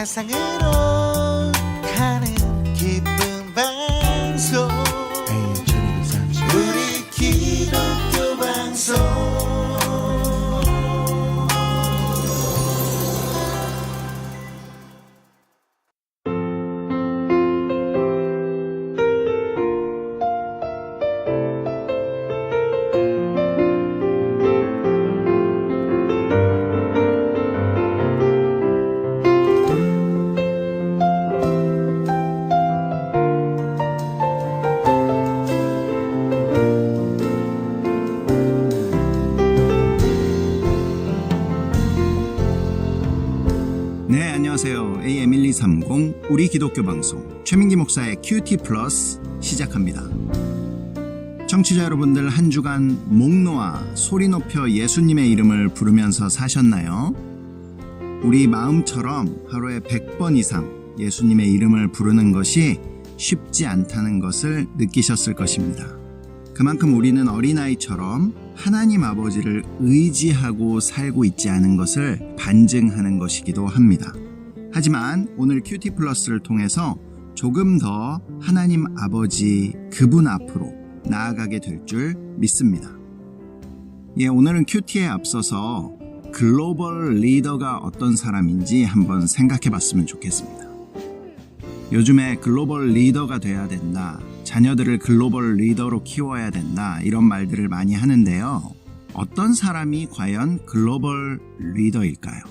세상으로 가는 기쁜 방송 우리 기독교 방송 네, 안녕하세요. AM1230 우리 기독교 방송 최민기 목사의 큐티 플러스 시작합니다. 청취자 여러분들 한 주간 목 놓아 소리 높여 예수님의 이름을 부르면서 사셨나요? 우리 마음처럼 하루에 100번 이상 예수님의 이름을 부르는 것이 쉽지 않다는 것을 느끼셨을 것입니다. 그만큼 우리는 어린아이처럼 하나님 아버지를 의지하고 살고 있지 않은 것을 반증하는 것이기도 합니다. 하지만 오늘 큐티 플러스를 통해서 조금 더 하나님 아버지 그분 앞으로 나아가게 될 줄 믿습니다. 오늘은 큐티에 앞서서 글로벌 리더가 어떤 사람인지 한번 생각해 봤으면 좋겠습니다. 요즘에 글로벌 리더가 돼야 된다, 자녀들을 글로벌 리더로 키워야 된다, 이런 말들을 많이 하는데요. 어떤 사람이 과연 글로벌 리더일까요?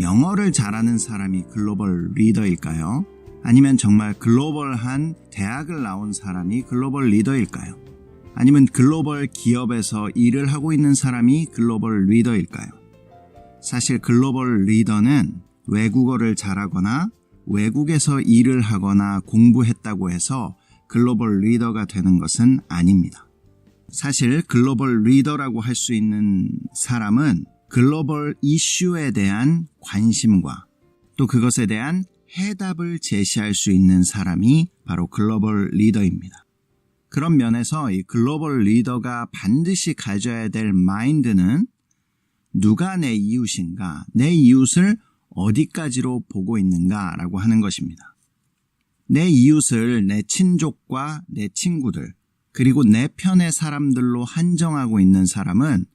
영어를 잘하는 사람이 글로벌 리더일까요? 아니면 정말 글로벌한 대학을 나온 사람이 글로벌 리더일까요? 아니면 글로벌 기업에서 일을 하고 있는 사람이 글로벌 리더일까요? 사실 글로벌 리더는 외국어를 잘하거나 외국에서 일을 하거나 공부했다고 해서 글로벌 리더가 되는 것은 아닙니다. 사실 글로벌 리더라고 할 수 있는 사람은 글로벌 이슈에 대한 관심과 또 그것에 대한 해답을 제시할 수 있는 사람이 바로 글로벌 리더입니다. 그런 면에서 이 글로벌 리더가 반드시 가져야 될 마인드는 누가 내 이웃인가, 내 이웃을 어디까지로 보고 있는가라고 하는 것입니다. 내 이웃을 내 친족과 내 친구들, 그리고 내 편의 사람들로 한정하고 있는 사람은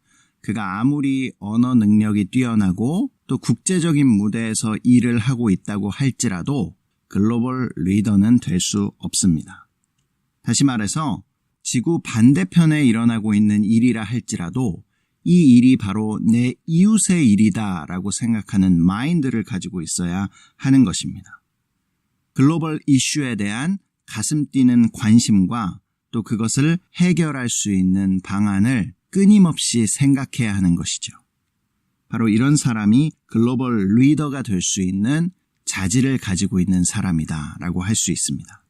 그가 아무리 언어 능력이 뛰어나고 또 국제적인 무대에서 일을 하고 있다고 할지라도 글로벌 리더는 될 수 없습니다. 다시 말해서 지구 반대편에 일어나고 있는 일이라 할지라도 이 일이 바로 내 이웃의 일이다 라고 생각하는 마인드를 가지고 있어야 하는 것입니다. 글로벌 이슈에 대한 가슴 뛰는 관심과 또 그것을 해결할 수 있는 방안을 끊임없이 생각해야 하는 것이죠. 바로 이런 사람이 글로벌 리더가 될 수 있는 자질을 가지고 있는 사람이다 라고 할 수 있습니다.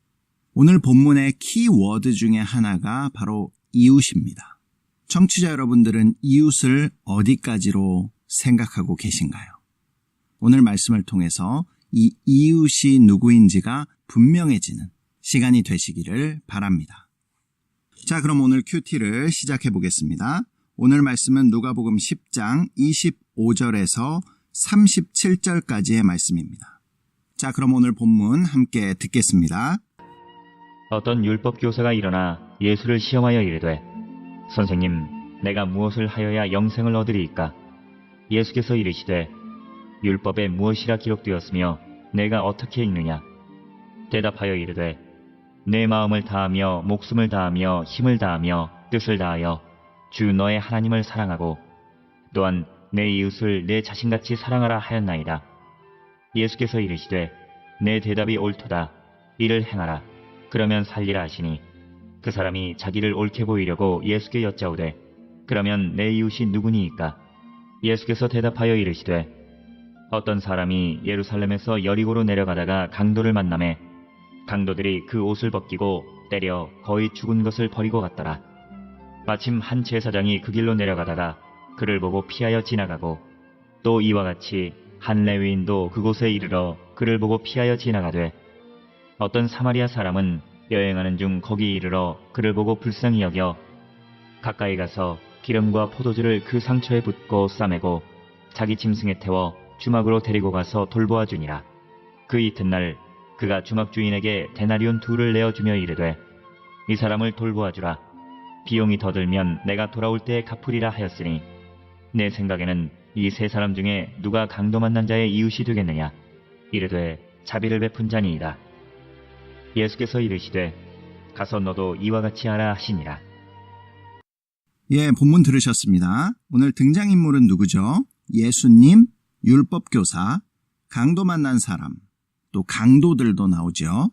오늘 본문의 키워드 중에 하나가 바로 이웃입니다. 청취자 여러분들은 이웃을 어디까지로 생각하고 계신가요? 오늘 말씀을 통해서 이 이웃이 누구인지가 분명해지는 시간이 되시기를 바랍니다. 자, 그럼 오늘 큐티를 시작해 보겠습니다. 오늘 말씀은 누가복음 10장 25절에서 37절까지의 말씀입니다. 자, 그럼 오늘 본문 함께 듣겠습니다. 어떤 율법 교사가 일어나 예수를 시험하여 이르되 선생님, 내가 무엇을 하여야 영생을 얻으리이까? 예수께서 이르시되 율법에 무엇이라 기록되었으며 내가 어떻게 읽느냐? 대답하여 이르되 내 마음을 다하며 목숨을 다하며 힘을 다하며 뜻을 다하여 주 너의 하나님을 사랑하고 또한 내 이웃을 내 자신같이 사랑하라 하였나이다. 예수께서 이르시되 내 대답이 옳도다. 이를 행하라. 그러면 살리라 하시니 그 사람이 자기를 옳게 보이려고 예수께 여짜오되 그러면 내 이웃이 누구니이까? 예수께서 대답하여 이르시되 어떤 사람이 예루살렘에서 여리고로 내려가다가 강도를 만나매 강도들이 그 옷을 벗기고 때려 거의 죽은 것을 버리고 갔더라. 마침 한 제사장이 그 길로 내려가다가 그를 보고 피하여 지나가고 또 이와 같이 한 레위인도 그곳에 이르러 그를 보고 피하여 지나가되 어떤 사마리아 사람은 여행하는 중 거기 이르러 그를 보고 불쌍히 여겨 가까이 가서 기름과 포도주를 그 상처에 붓고 싸매고 자기 짐승에 태워 주막으로 데리고 가서 돌보아 주니라. 그 이튿날 그가 주막 주인에게 데나리온 2를 내어주며 이르되 이 사람을 돌보아주라. 비용이 더 들면 내가 돌아올 때에 갚으리라 하였으니 내 생각에는 이 세 사람 중에 누가 강도 만난 자의 이웃이 되겠느냐. 이르되 자비를 베푼 자니이다. 예수께서 이르시되 가서 너도 이와 같이 하라 하시니라. 예, 본문 들으셨습니다. 오늘 등장인물은 누구죠? 예수님, 율법교사, 강도 만난 사람, 또 강도들도 나오죠.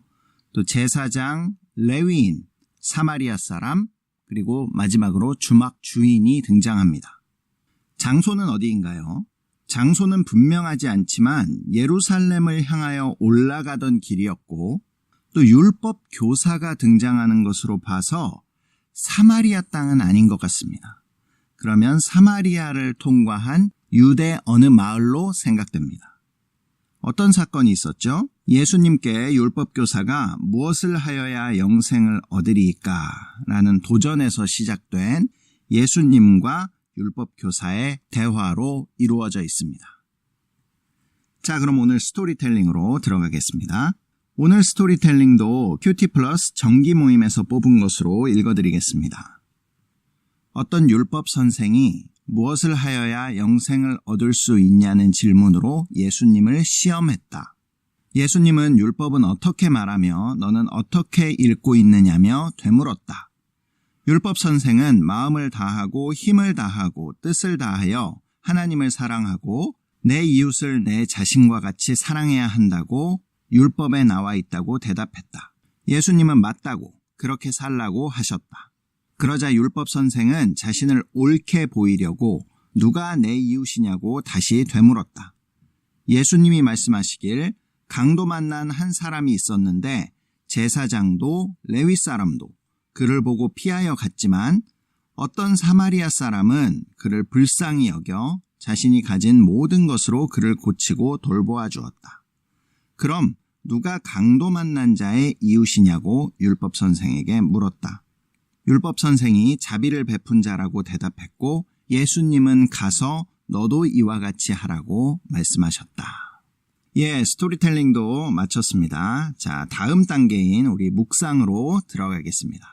또 제사장, 레위인, 사마리아 사람, 그리고 마지막으로 주막 주인이 등장합니다. 장소는 어디인가요? 장소는 분명하지 않지만 예루살렘을 향하여 올라가던 길이었고 또 율법 교사가 등장하는 것으로 봐서 사마리아 땅은 아닌 것 같습니다. 그러면 사마리아를 통과한 유대 어느 마을로 생각됩니다. 어떤 사건이 있었죠? 예수님께 율법교사가 무엇을 하여야 영생을 얻으리까? 라는 도전에서 시작된 예수님과 율법교사의 대화로 이루어져 있습니다. 자, 그럼 오늘 스토리텔링으로 들어가겠습니다. 오늘 스토리텔링도 큐티 플러스 정기 모임에서 뽑은 것으로 읽어드리겠습니다. 어떤 율법 선생이 무엇을 하여야 영생을 얻을 수 있냐는 질문으로 예수님을 시험했다. 예수님은 율법은 어떻게 말하며 너는 어떻게 읽고 있느냐며 되물었다. 율법 선생은 마음을 다하고 힘을 다하고 뜻을 다하여 하나님을 사랑하고 내 이웃을 내 자신과 같이 사랑해야 한다고 율법에 나와 있다고 대답했다. 예수님은 맞다고 그렇게 살라고 하셨다. 그러자 율법 선생은 자신을 옳게 보이려고 누가 내 이웃이냐고 다시 되물었다. 예수님이 말씀하시길 강도 만난 한 사람이 있었는데 제사장도 레위 사람도 그를 보고 피하여 갔지만 어떤 사마리아 사람은 그를 불쌍히 여겨 자신이 가진 모든 것으로 그를 고치고 돌보아 주었다. 그럼 누가 강도 만난 자의 이웃이냐고 율법 선생에게 물었다. 율법 선생이 자비를 베푼 자라고 대답했고 예수님은 가서 너도 이와 같이 하라고 말씀하셨다. 예, 스토리텔링도 마쳤습니다. 자, 다음 단계인 우리 묵상으로 들어가겠습니다.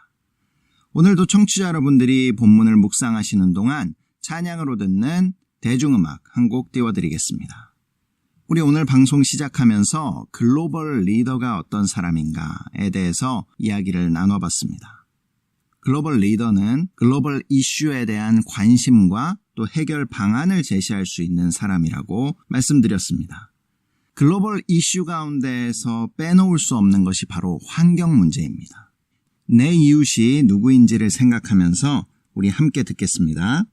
오늘도 청취자 여러분들이 본문을 묵상하시는 동안 찬양으로 듣는 대중음악 한 곡 띄워드리겠습니다. 우리 오늘 방송 시작하면서 글로벌 리더가 어떤 사람인가에 대해서 이야기를 나눠봤습니다. 글로벌 리더는 글로벌 이슈에 대한 관심과 또 해결 방안을 제시할 수 있는 사람이라고 말씀드렸습니다. 글로벌 이슈 가운데에서 빼놓을 수 없는 것이 바로 환경 문제입니다. 내 이웃이 누구인지를 생각하면서 우리 함께 듣겠습니다.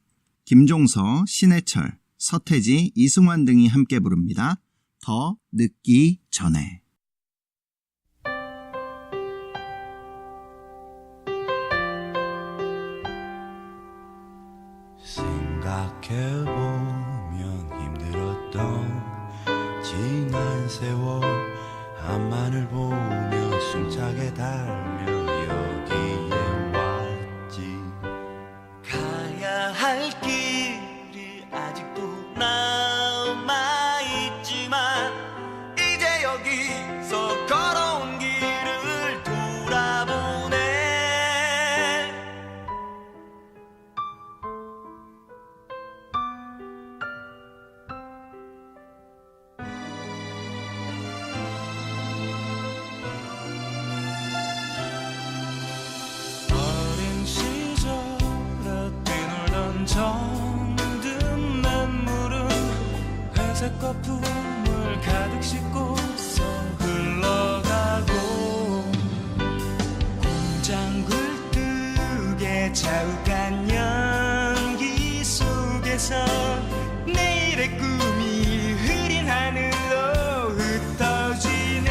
김종서, 신해철, 서태지, 이승환 등이 함께 부릅니다. 더 늦기 전에. 생각해보면 힘들었던 지난 세월 앞만을 보며 숨차게 달며 여기에 왔지. 가야 할 길이 아직도 남아있지만 이제 여기서 걸어온 길을 돌아보네. 어린 시절에 뛰놀던 정든 냇물은 회색 거품을 가득 싣고서 흘러가고 공장 굴뚝에 자욱한 연기 속에서 내일의 꿈이 흐린 하늘로 흩어지네.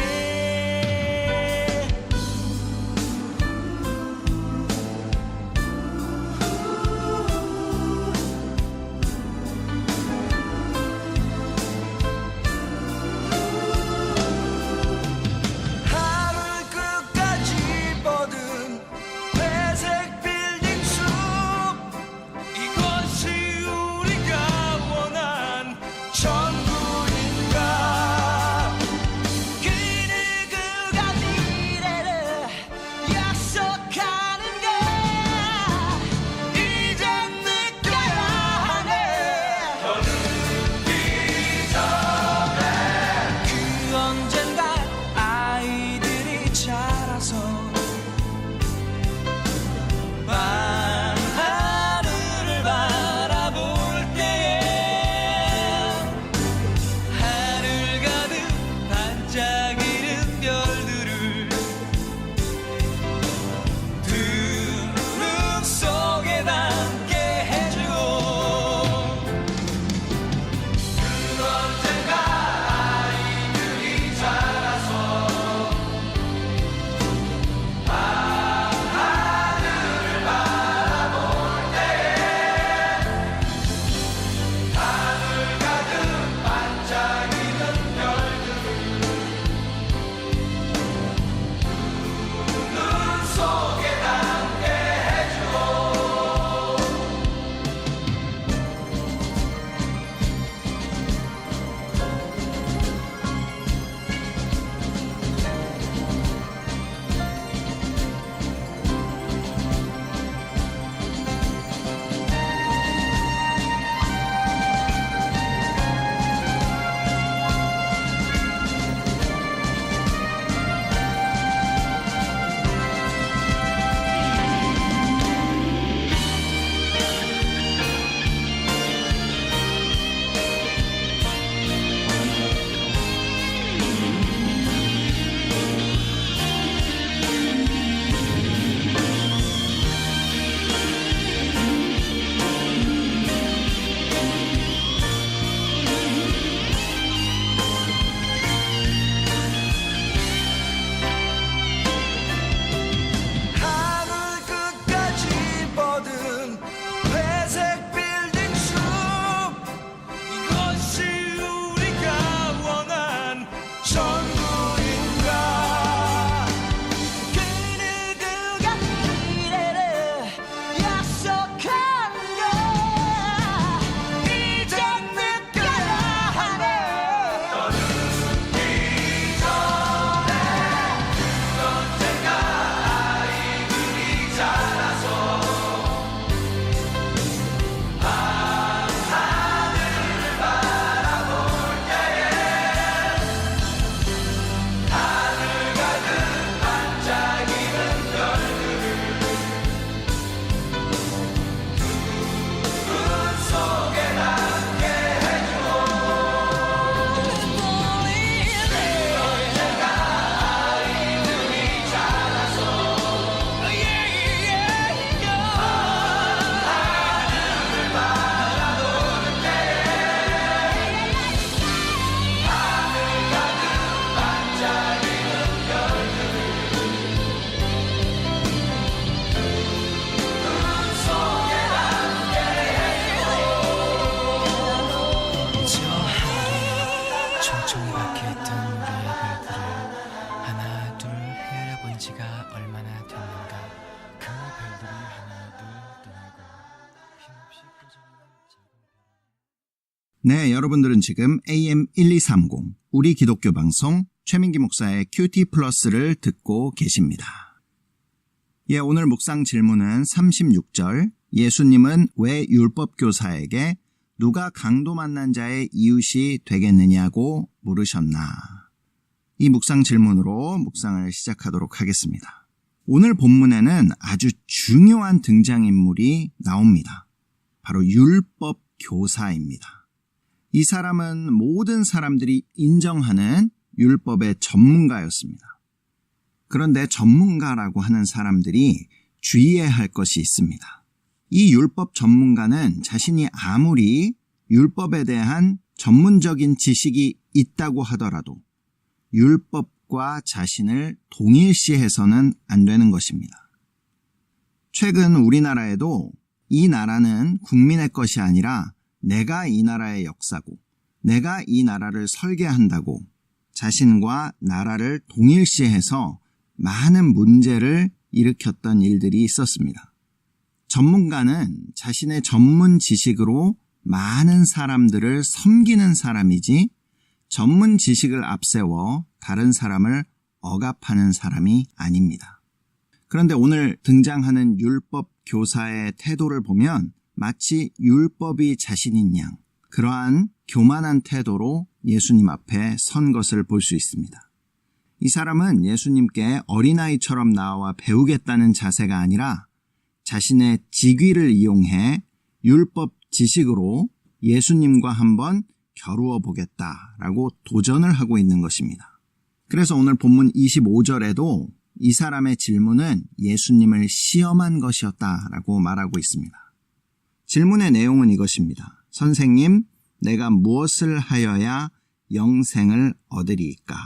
네, 여러분들은 지금 AM1230 우리 기독교 방송 최민기 목사의 큐티 플러스를 듣고 계십니다. 예, 오늘 묵상 질문은 36절, 예수님은 왜 율법 교사에게 누가 강도 만난 자의 이웃이 되겠느냐고 물으셨나? 이 묵상 질문으로 묵상을 시작하도록 하겠습니다. 오늘 본문에는 아주 중요한 등장인물이 나옵니다. 바로 율법 교사입니다. 이 사람은 모든 사람들이 인정하는 율법의 전문가였습니다. 그런데 전문가라고 하는 사람들이 주의해야 할 것이 있습니다. 이 율법 전문가는 자신이 아무리 율법에 대한 전문적인 지식이 있다고 하더라도 율법과 자신을 동일시해서는 안 되는 것입니다. 최근 우리나라에도 이 나라는 국민의 것이 아니라 내가 이 나라의 역사고 내가 이 나라를 설계한다고 자신과 나라를 동일시해서 많은 문제를 일으켰던 일들이 있었습니다. 전문가는 자신의 전문 지식으로 많은 사람들을 섬기는 사람이지 전문 지식을 앞세워 다른 사람을 억압하는 사람이 아닙니다. 그런데 오늘 등장하는 율법 교사의 태도를 보면 마치 율법이 자신인 양, 그러한 교만한 태도로 예수님 앞에 선 것을 볼 수 있습니다. 이 사람은 예수님께 어린아이처럼 나와 배우겠다는 자세가 아니라 자신의 직위를 이용해 율법 지식으로 예수님과 한번 겨루어 보겠다라고 도전을 하고 있는 것입니다. 그래서 오늘 본문 25절에도 이 사람의 질문은 예수님을 시험한 것이었다라고 말하고 있습니다. 질문의 내용은 이것입니다. 선생님, 내가 무엇을 하여야 영생을 얻으리이까?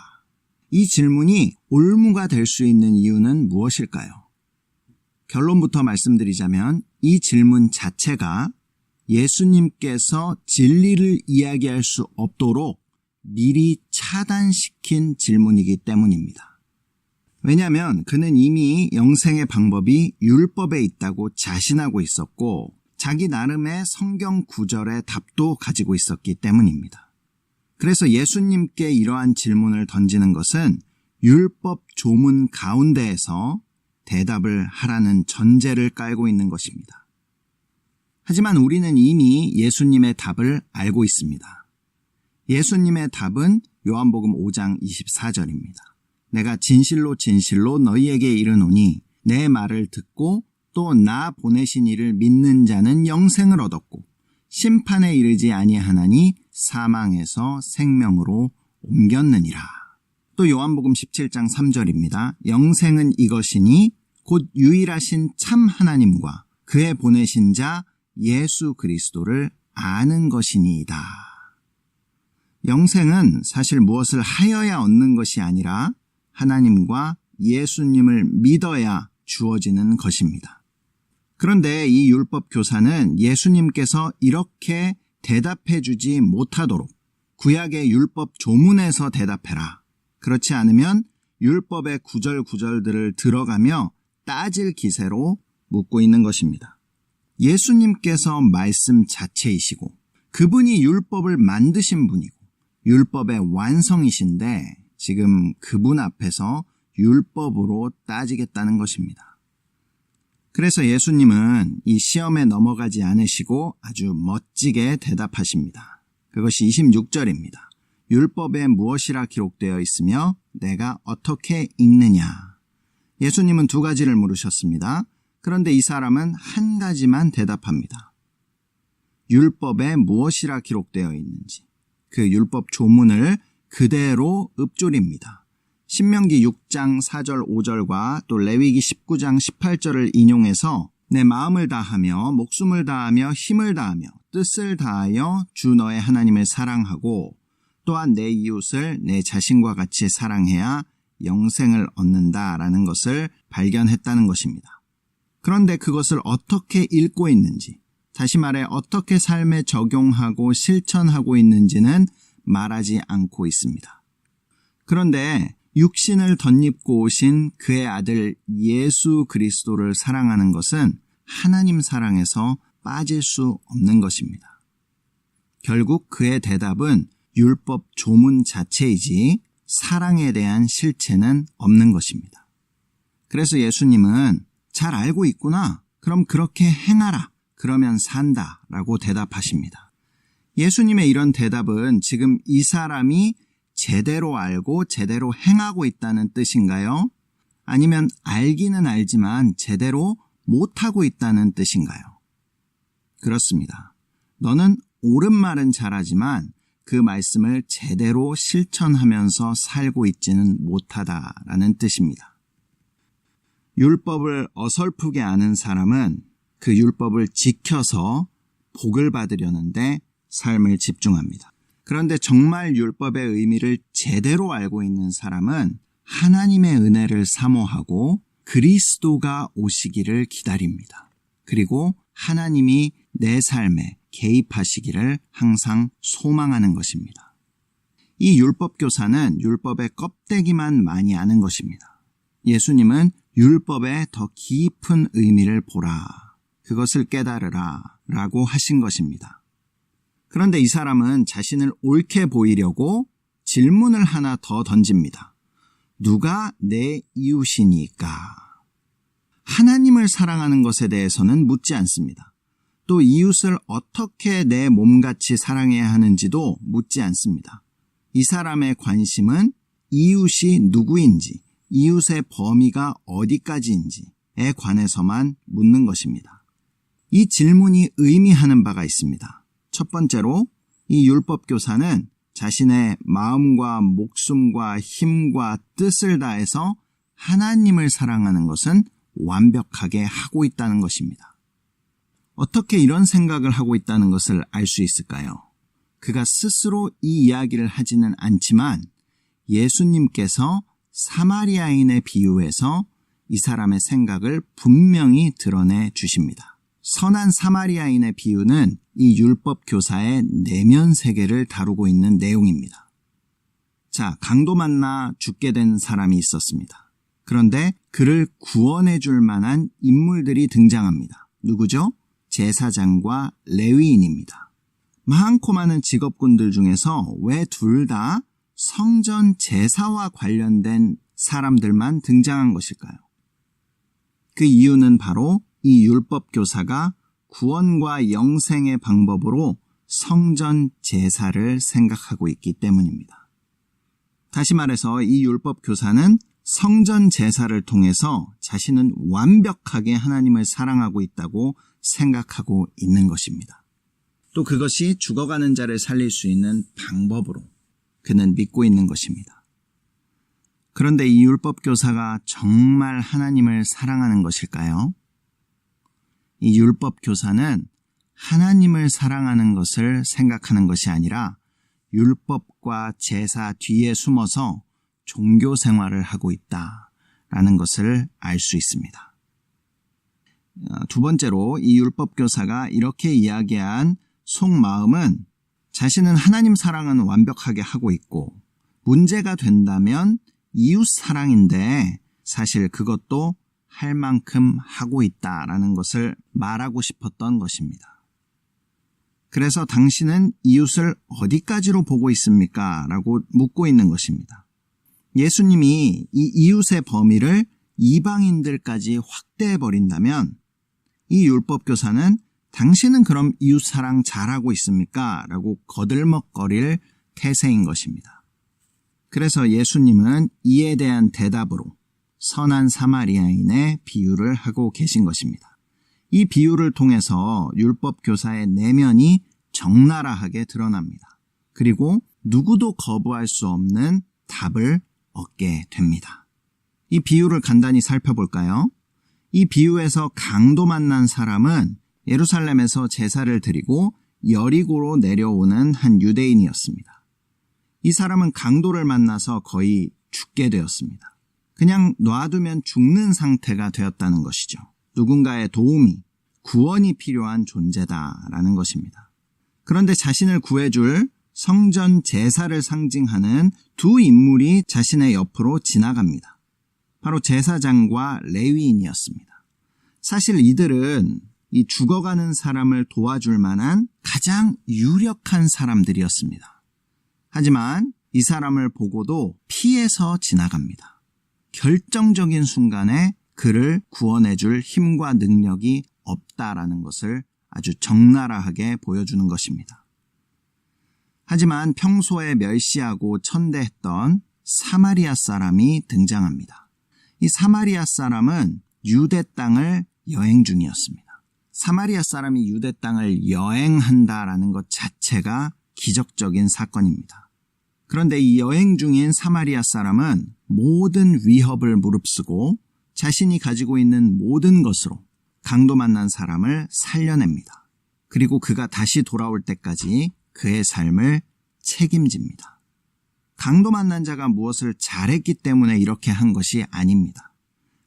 이 질문이 올무가 될 수 있는 이유는 무엇일까요? 결론부터 말씀드리자면 이 질문 자체가 예수님께서 진리를 이야기할 수 없도록 미리 차단시킨 질문이기 때문입니다. 왜냐하면 그는 이미 영생의 방법이 율법에 있다고 자신하고 있었고 자기 나름의 성경 구절의 답도 가지고 있었기 때문입니다. 그래서 예수님께 이러한 질문을 던지는 것은 율법 조문 가운데에서 대답을 하라는 전제를 깔고 있는 것입니다. 하지만 우리는 이미 예수님의 답을 알고 있습니다. 예수님의 답은 요한복음 5장 24절입니다. 내가 진실로 진실로 너희에게 이르노니 내 말을 듣고 또 나 보내신 이를 믿는 자는 영생을 얻었고 심판에 이르지 아니하나니 사망에서 생명으로 옮겼느니라. 또 요한복음 17장 3절입니다. 영생은 이것이니 곧 유일하신 참 하나님과 그의 보내신 자 예수 그리스도를 아는 것이니이다. 영생은 사실 무엇을 하여야 얻는 것이 아니라 하나님과 예수님을 믿어야 주어지는 것입니다. 그런데 이 율법 교사는 예수님께서 이렇게 대답해 주지 못하도록 구약의 율법 조문에서 대답해라. 그렇지 않으면 율법의 구절구절들을 들어가며 따질 기세로 묻고 있는 것입니다. 예수님께서 말씀 자체이시고 그분이 율법을 만드신 분이고 율법의 완성이신데 지금 그분 앞에서 율법으로 따지겠다는 것입니다. 그래서 예수님은 이 시험에 넘어가지 않으시고 아주 멋지게 대답하십니다. 그것이 26절입니다. 율법에 무엇이라 기록되어 있으며 내가 어떻게 읽느냐? 예수님은 두 가지를 물으셨습니다. 그런데 이 사람은 한 가지만 대답합니다. 율법에 무엇이라 기록되어 있는지 그 율법 조문을 그대로 읊조립니다. 신명기 6장 4절 5절과 또 레위기 19장 18절을 인용해서 내 마음을 다하며 목숨을 다하며 힘을 다하며 뜻을 다하여 주 너의 하나님을 사랑하고 또한 내 이웃을 내 자신과 같이 사랑해야 영생을 얻는다라는 것을 발견했다는 것입니다. 그런데 그것을 어떻게 읽고 있는지, 다시 말해 어떻게 삶에 적용하고 실천하고 있는지는 말하지 않고 있습니다. 그런데 육신을 덧입고 오신 그의 아들 예수 그리스도를 사랑하는 것은 하나님 사랑에서 빠질 수 없는 것입니다. 결국 그의 대답은 율법 조문 자체이지 사랑에 대한 실체는 없는 것입니다. 그래서 예수님은 잘 알고 있구나. 그럼 그렇게 행하라. 그러면 산다. 라고 대답하십니다. 예수님의 이런 대답은 지금 이 사람이 제대로 알고 제대로 행하고 있다는 뜻인가요? 아니면 알기는 알지만 제대로 못하고 있다는 뜻인가요? 그렇습니다. 너는 옳은 말은 잘하지만 그 말씀을 제대로 실천하면서 살고 있지는 못하다라는 뜻입니다. 율법을 어설프게 아는 사람은 그 율법을 지켜서 복을 받으려는데 삶을 집중합니다. 그런데 정말 율법의 의미를 제대로 알고 있는 사람은 하나님의 은혜를 사모하고 그리스도가 오시기를 기다립니다. 그리고 하나님이 내 삶에 개입하시기를 항상 소망하는 것입니다. 이 율법 교사는 율법의 껍데기만 많이 아는 것입니다. 예수님은 율법의 더 깊은 의미를 보라, 그것을 깨달으라 라고 하신 것입니다. 그런데 이 사람은 자신을 옳게 보이려고 질문을 하나 더 던집니다. 누가 내 이웃이니까? 하나님을 사랑하는 것에 대해서는 묻지 않습니다. 또 이웃을 어떻게 내 몸같이 사랑해야 하는지도 묻지 않습니다. 이 사람의 관심은 이웃이 누구인지, 이웃의 범위가 어디까지인지에 관해서만 묻는 것입니다. 이 질문이 의미하는 바가 있습니다. 첫 번째로 이 율법 교사는 자신의 마음과 목숨과 힘과 뜻을 다해서 하나님을 사랑하는 것은 완벽하게 하고 있다는 것입니다. 어떻게 이런 생각을 하고 있다는 것을 알 수 있을까요? 그가 스스로 이 이야기를 하지는 않지만 예수님께서 사마리아인의 비유에서 이 사람의 생각을 분명히 드러내 주십니다. 선한 사마리아인의 비유는 이 율법 교사의 내면 세계를 다루고 있는 내용입니다. 자, 강도 만나 죽게 된 사람이 있었습니다. 그런데 그를 구원해 줄 만한 인물들이 등장합니다. 누구죠? 제사장과 레위인입니다. 많고 많은 직업군들 중에서 왜 둘 다 성전 제사와 관련된 사람들만 등장한 것일까요? 그 이유는 바로 이 율법 교사가 구원과 영생의 방법으로 성전 제사를 생각하고 있기 때문입니다. 다시 말해서 이 율법 교사는 성전 제사를 통해서 자신은 완벽하게 하나님을 사랑하고 있다고 생각하고 있는 것입니다. 또 그것이 죽어가는 자를 살릴 수 있는 방법으로 그는 믿고 있는 것입니다. 그런데 이 율법 교사가 정말 하나님을 사랑하는 것일까요? 이 율법 교사는 하나님을 사랑하는 것을 생각하는 것이 아니라 율법과 제사 뒤에 숨어서 종교 생활을 하고 있다라는 것을 알 수 있습니다. 두 번째로 이 율법 교사가 이렇게 이야기한 속마음은 자신은 하나님 사랑은 완벽하게 하고 있고 문제가 된다면 이웃 사랑인데 사실 그것도 할 만큼 하고 있다라는 것을 말하고 싶었던 것입니다. 그래서 당신은 이웃을 어디까지로 보고 있습니까? 라고 묻고 있는 것입니다. 예수님이 이 이웃의 범위를 이방인들까지 확대해버린다면 이 율법교사는 당신은 그럼 이웃 사랑 잘하고 있습니까? 라고 거들먹거릴 태세인 것입니다. 그래서 예수님은 이에 대한 대답으로 선한 사마리아인의 비유를 하고 계신 것입니다. 이 비유를 통해서 율법교사의 내면이 적나라하게 드러납니다. 그리고 누구도 거부할 수 없는 답을 얻게 됩니다. 이 비유를 간단히 살펴볼까요? 이 비유에서 강도 만난 사람은 예루살렘에서 제사를 드리고 여리고로 내려오는 한 유대인이었습니다. 이 사람은 강도를 만나서 거의 죽게 되었습니다. 그냥 놔두면 죽는 상태가 되었다는 것이죠. 누군가의 도움이, 구원이 필요한 존재다라는 것입니다. 그런데 자신을 구해줄 성전 제사를 상징하는 두 인물이 자신의 옆으로 지나갑니다. 바로 제사장과 레위인이었습니다. 사실 이들은 이 죽어가는 사람을 도와줄 만한 가장 유력한 사람들이었습니다. 하지만 이 사람을 보고도 피해서 지나갑니다. 결정적인 순간에 그를 구원해줄 힘과 능력이 없다라는 것을 아주 적나라하게 보여주는 것입니다. 하지만 평소에 멸시하고 천대했던 사마리아 사람이 등장합니다. 이 사마리아 사람은 유대 땅을 여행 중이었습니다. 사마리아 사람이 유대 땅을 여행한다라는 것 자체가 기적적인 사건입니다. 그런데 이 여행 중인 사마리아 사람은 모든 위협을 무릅쓰고 자신이 가지고 있는 모든 것으로 강도 만난 사람을 살려냅니다. 그리고 그가 다시 돌아올 때까지 그의 삶을 책임집니다. 강도 만난 자가 무엇을 잘했기 때문에 이렇게 한 것이 아닙니다.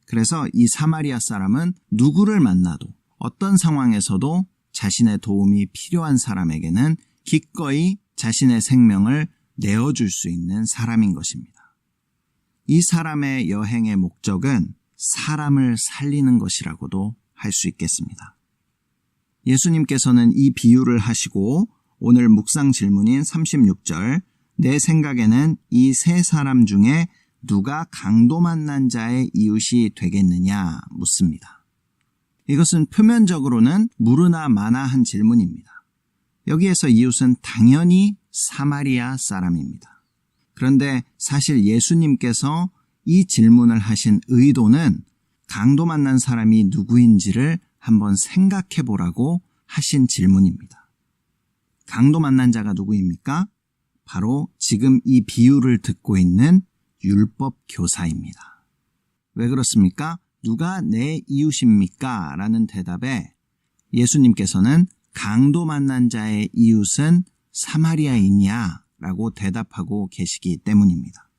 그래서 이 사마리아 사람은 누구를 만나도 어떤 상황에서도 자신의 도움이 필요한 사람에게는 기꺼이 자신의 생명을 내어줄 수 있는 사람인 것입니다. 이 사람의 여행의 목적은 사람을 살리는 것이라고도 할 수 있겠습니다. 예수님께서는 이 비유를 하시고 오늘 묵상 질문인 36절, 내 생각에는 이 세 사람 중에 누가 강도 만난 자의 이웃이 되겠느냐 묻습니다. 이것은 표면적으로는 무르나 마나한 질문입니다. 여기에서 이웃은 당연히 사마리아 사람입니다. 그런데 사실 예수님께서 이 질문을 하신 의도는 강도 만난 사람이 누구인지를 한번 생각해 보라고 하신 질문입니다. 강도 만난 자가 누구입니까? 바로 지금 이 비유를 듣고 있는 율법 교사입니다. 왜 그렇습니까? 누가 내 이웃입니까? 라는 대답에 예수님께서는 강도 만난 자의 이웃은 사마리아인이야 라고 대답하고 계시기 때문입니다.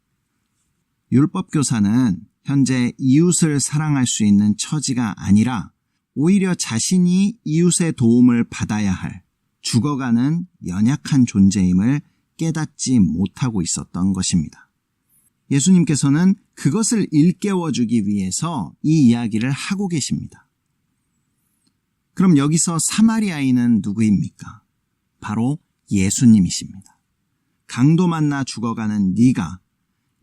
율법 교사는 현재 이웃을 사랑할 수 있는 처지가 아니라 오히려 자신이 이웃의 도움을 받아야 할 죽어가는 연약한 존재임을 깨닫지 못하고 있었던 것입니다. 예수님께서는 그것을 일깨워주기 위해서 이 이야기를 하고 계십니다. 그럼 여기서 사마리아인은 누구입니까? 바로 예수님이십니다. 강도 만나 죽어가는 네가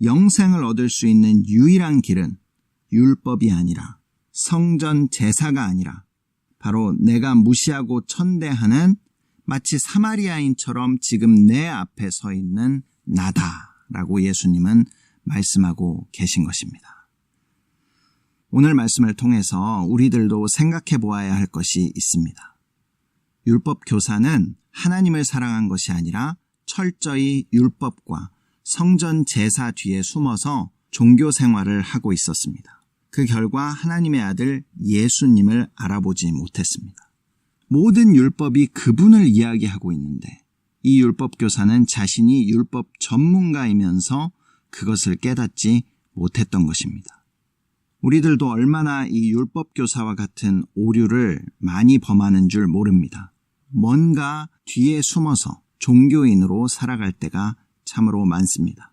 영생을 얻을 수 있는 유일한 길은 율법이 아니라 성전 제사가 아니라 바로 내가 무시하고 천대하는 마치 사마리아인처럼 지금 내 앞에 서 있는 나다라고 예수님은 말씀하고 계신 것입니다. 오늘 말씀을 통해서 우리들도 생각해 보아야 할 것이 있습니다. 율법 교사는 하나님을 사랑한 것이 아니라 철저히 율법과 성전 제사 뒤에 숨어서 종교 생활을 하고 있었습니다. 그 결과 하나님의 아들 예수님을 알아보지 못했습니다. 모든 율법이 그분을 이야기하고 있는데 이 율법 교사는 자신이 율법 전문가이면서 그것을 깨닫지 못했던 것입니다. 우리들도 얼마나 이 율법 교사와 같은 오류를 많이 범하는 줄 모릅니다. 뭔가 뒤에 숨어서 종교인으로 살아갈 때가 참으로 많습니다.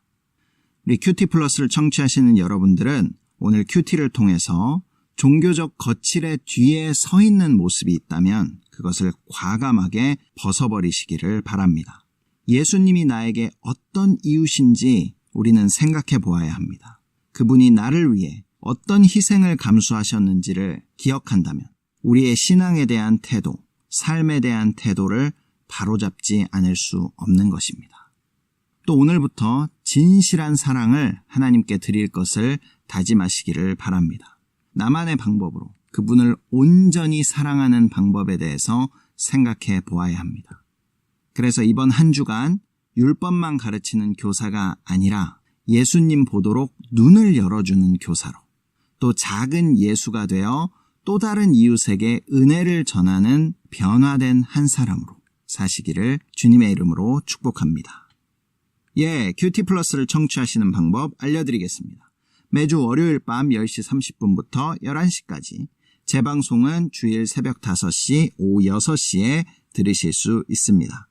우리 큐티 플러스를 청취하시는 여러분들은 오늘 큐티를 통해서 종교적 거칠의 뒤에 서 있는 모습이 있다면 그것을 과감하게 벗어버리시기를 바랍니다. 예수님이 나에게 어떤 이웃인지 우리는 생각해 보아야 합니다. 그분이 나를 위해 어떤 희생을 감수하셨는지를 기억한다면 우리의 신앙에 대한 태도, 삶에 대한 태도를 바로잡지 않을 수 없는 것입니다. 또 오늘부터 진실한 사랑을 하나님께 드릴 것을 다짐하시기를 바랍니다. 나만의 방법으로 그분을 온전히 사랑하는 방법에 대해서 생각해 보아야 합니다. 그래서 이번 한 주간 율법만 가르치는 교사가 아니라 예수님 보도록 눈을 열어주는 교사로 또 작은 예수가 되어 또 다른 이웃에게 은혜를 전하는 변화된 한 사람으로 사시기를 주님의 이름으로 축복합니다. 큐티 플러스를 청취하시는 방법 알려드리겠습니다. 매주 월요일 밤 10시 30분부터 11시까지 재방송은 주일 새벽 5시, 오후 6시에 들으실 수 있습니다.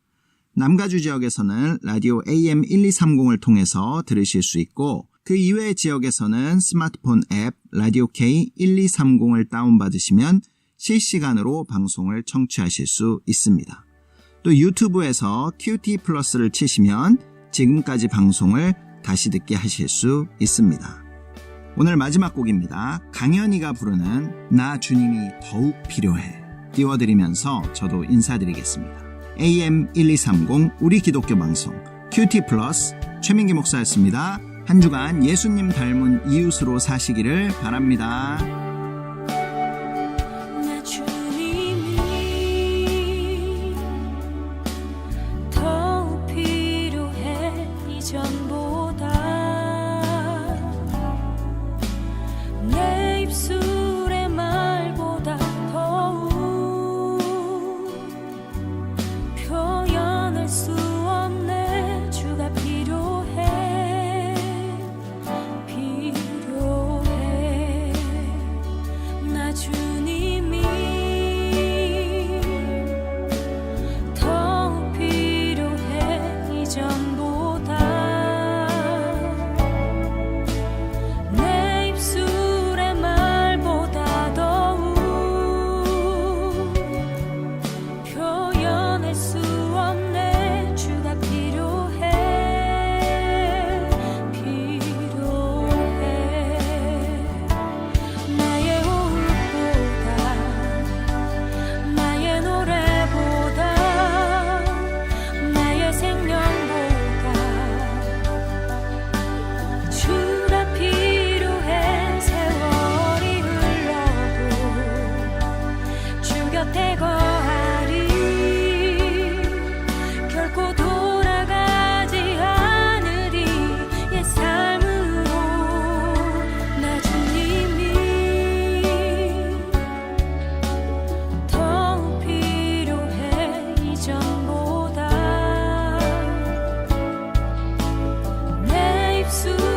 남가주 지역에서는 라디오 AM 1230을 통해서 들으실 수 있고 그 이외의 지역에서는 스마트폰 앱 라디오 K 1230을 다운받으시면 실시간으로 방송을 청취하실 수 있습니다. 또 유튜브에서 QT 플러스를 치시면 지금까지 방송을 다시 듣게 하실 수 있습니다. 오늘 마지막 곡입니다. 강현이가 부르는 나 주님이 더욱 필요해 띄워드리면서 저도 인사드리겠습니다. AM1230 우리 기독교 방송 QT 플러스 최민기 목사였습니다. 한 주간 예수님 닮은 이웃으로 사시기를 바랍니다. 나 주님이 더욱 필요해 이전보다 내 입술의 말보다 더욱 표현할 수 없네 주가 필요해 나 주님이 더욱 필요해 이전보다 내 입술의 말보다 더욱 표현할 수 없네 주가 필요해 나의 호흡보다 나의 노래보다 나의 생명보다 주가 필요해 세월이 흘러도 주 곁에 거하리 결코 돌아가지 않으리 옛 삶으로 나 주님이 더욱 필요해 이전보다 내 입술